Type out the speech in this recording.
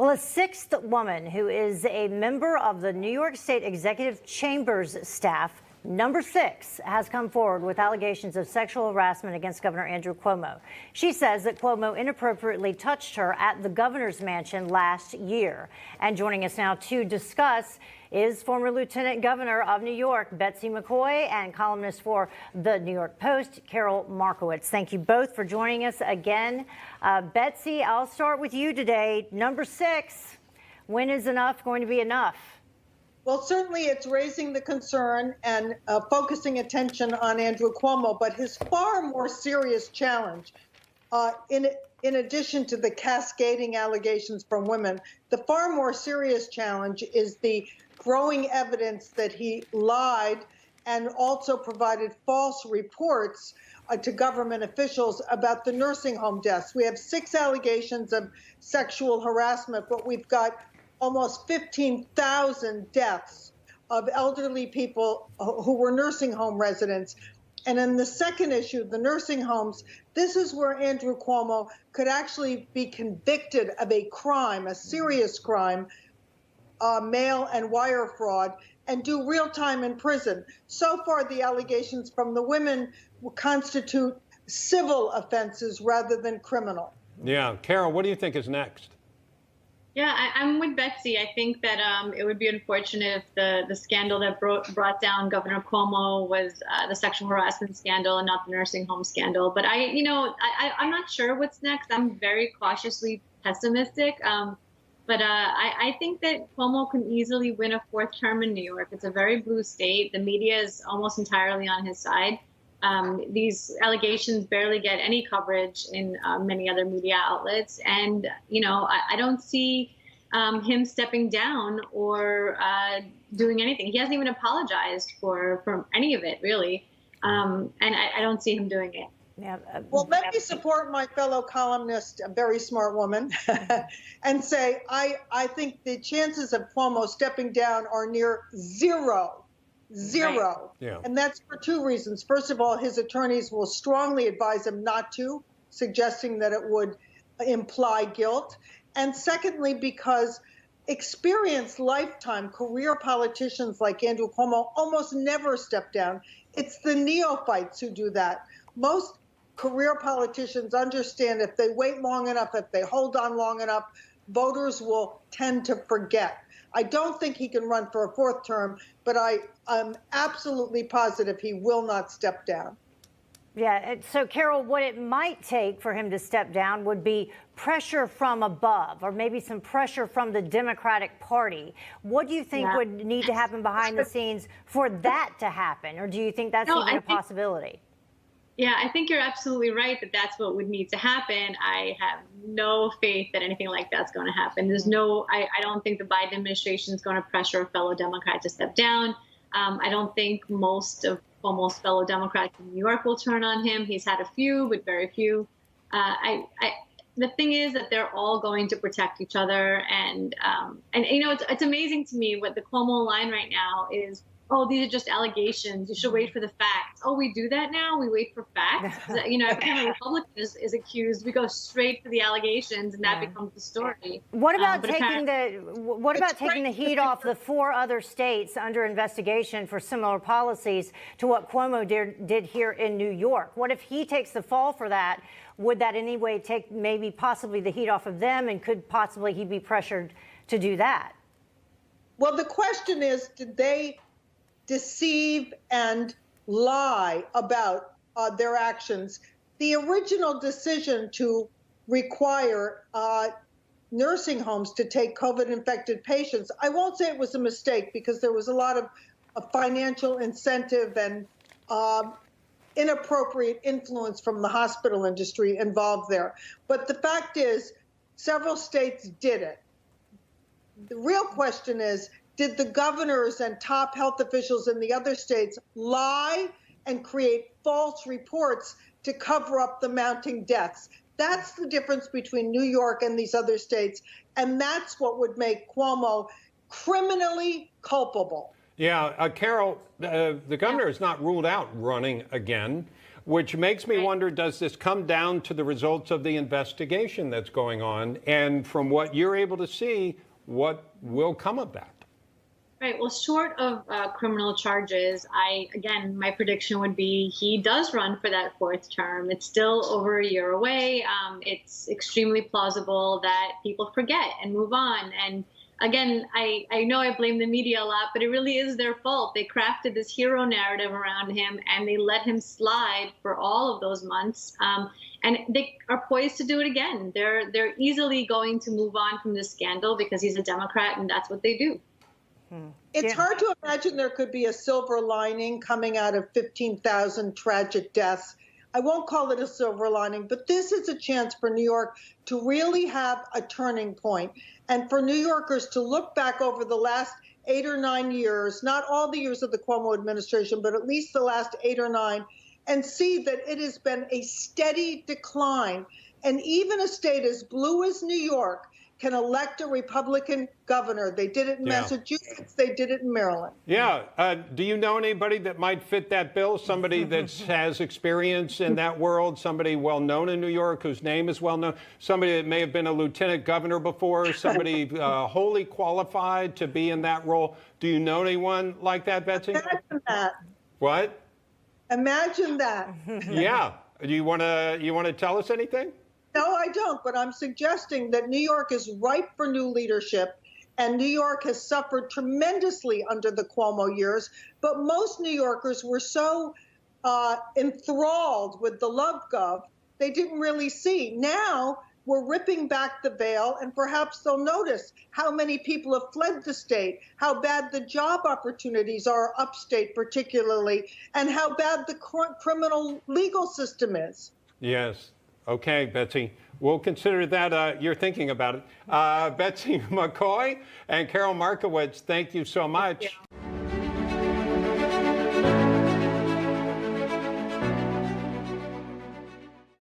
Well, a sixth woman who is a member of the New York State Executive Chamber's staff, number 6, has come forward with allegations of sexual harassment against Governor Amdrew Cuomo. She says that Cuomo inappropriately touched her at the governor's mansion last year. And joining us now to discuss is former Lieutenant Governor of New York, Betsy McCoy, and columnist for the New York Post, Carol Markowitz. Thank you both for joining us again. Betsy, I'll start with you today. Number 6, when is enough going to be enough? Well, certainly it's raising the concern and focusing attention on Andrew Cuomo, but his far more serious challenge, in addition to the cascading allegations from women, the far more serious challenge is the growing evidence that he lied and also provided false reports to government officials about the nursing home deaths. We have 6 allegations of sexual harassment, but we've got almost 15,000 deaths of elderly people who were nursing home residents. And in the second issue, the nursing homes, this is where Andrew Cuomo could actually be convicted of a crime, a serious crime, mail and wire fraud, and do real time in prison. So far, the allegations from the women will constitute civil offenses rather than criminal. Yeah. Carol, what do you think is next? Yeah, I'm with Betsy. I think that it would be unfortunate if the scandal that brought down Governor Cuomo was the sexual harassment scandal and not the nursing home scandal. But I'm not sure what's next. I'm very cautiously pessimistic. But I think that Cuomo can easily win a 4th term in New York. It's a very blue state. The media is almost entirely on his side. These allegations barely get any coverage in many other media outlets. And, I don't see him stepping down or doing anything. He hasn't even apologized for any of it, really. And I don't see him doing it. Yeah, well, let me support my fellow columnist, a very smart woman, and say I think the chances of Cuomo stepping down are near zero. Right. Yeah. And that's for 2 reasons. First of all, his attorneys will strongly advise him not to, suggesting that it would imply guilt. And secondly, because experienced lifetime career politicians like Andrew Cuomo almost never step down. It's the neophytes who do that. Most career politicians understand if they wait long enough, if they hold on long enough, voters will tend to forget. I don't think he can run for a 4th term, but I'm absolutely positive he will not step down. Yeah, so Carol, what it might take for him to step down would be pressure from above, or maybe some pressure from the Democratic Party. What do you think would need to happen behind the scenes for that to happen? Or do you think that's even a possibility? Yeah, I think you're absolutely right that that's what would need to happen. I have no faith that anything like that's going to happen. There's I don't think the Biden administration is going to pressure a fellow Democrat to step down. I don't think most of Cuomo's fellow Democrats in New York will turn on him. He's had a few, but very few. The thing is that they're all going to protect each other. And it's amazing to me what the Cuomo line right now is. Oh, these are just allegations. You should wait for the facts. Oh, we do that now? We wait for facts? Every time a Republican is accused, we go straight for the allegations, and that becomes the story. What about taking the heat off the 4 other states under investigation for similar policies to what Cuomo did here in New York? What if he takes the fall for that? Would that in any way take possibly the heat off of them, and could possibly he be pressured to do that? Well, the question is, did they deceive and lie about their actions? The original decision to require nursing homes to take COVID-infected patients, I won't say it was a mistake, because there was a lot of financial incentive and inappropriate influence from the hospital industry involved there. But the fact is, several states did it. The real question is, did the governors and top health officials in the other states lie and create false reports to cover up the mounting deaths? That's the difference between New York and these other states, and that's what would make Cuomo criminally culpable. Yeah, Carol, the governor is not ruled out running again. which makes me wonder, does this come down to the results of the investigation that's going on? And from what you're able to see, what will come of that? Right. Well, short of criminal charges, again, my prediction would be he does run for that fourth term. It's still over a year away. It's extremely plausible that people forget and move on. And again, I know I blame the media a lot, but it really is their fault. They crafted this hero narrative around him, and they let him slide for all of those months. And they are poised to do it again. They're easily going to move on from this scandal because he's a Democrat, and that's what they do. It's hard to imagine there could be a silver lining coming out of 15,000 tragic deaths. I won't call it a silver lining, but this is a chance for New York to really have a turning point, and for New Yorkers to look back over the last 8 or 9 years, not all the years of the Cuomo administration, but at least the last 8 or 9, and see that it has been a steady decline. And even a state as blue as New York can elect a Republican governor. They did it in Massachusetts. They did it in Maryland. Yeah. Do you know anybody that might fit that bill? Somebody that has experience in that world, somebody well known in New York whose name is well known, somebody that may have been a lieutenant governor before, somebody wholly qualified to be in that role. Do you know anyone like that, Betsy? Imagine that. What? Imagine that. Yeah. Do you want to tell us anything? No, I don't, but I'm suggesting that New York is ripe for new leadership, and New York has suffered tremendously under the Cuomo years, but most New Yorkers were so enthralled with the love gov, they didn't really see. Now we're ripping back the veil, and perhaps they'll notice how many people have fled the state, how bad the job opportunities are upstate particularly, and how bad the criminal legal system is. Yes. Okay, Betsy, we'll consider that you're thinking about it. Betsy McCoy and Carol Markowitz, thank you so much. Thank you.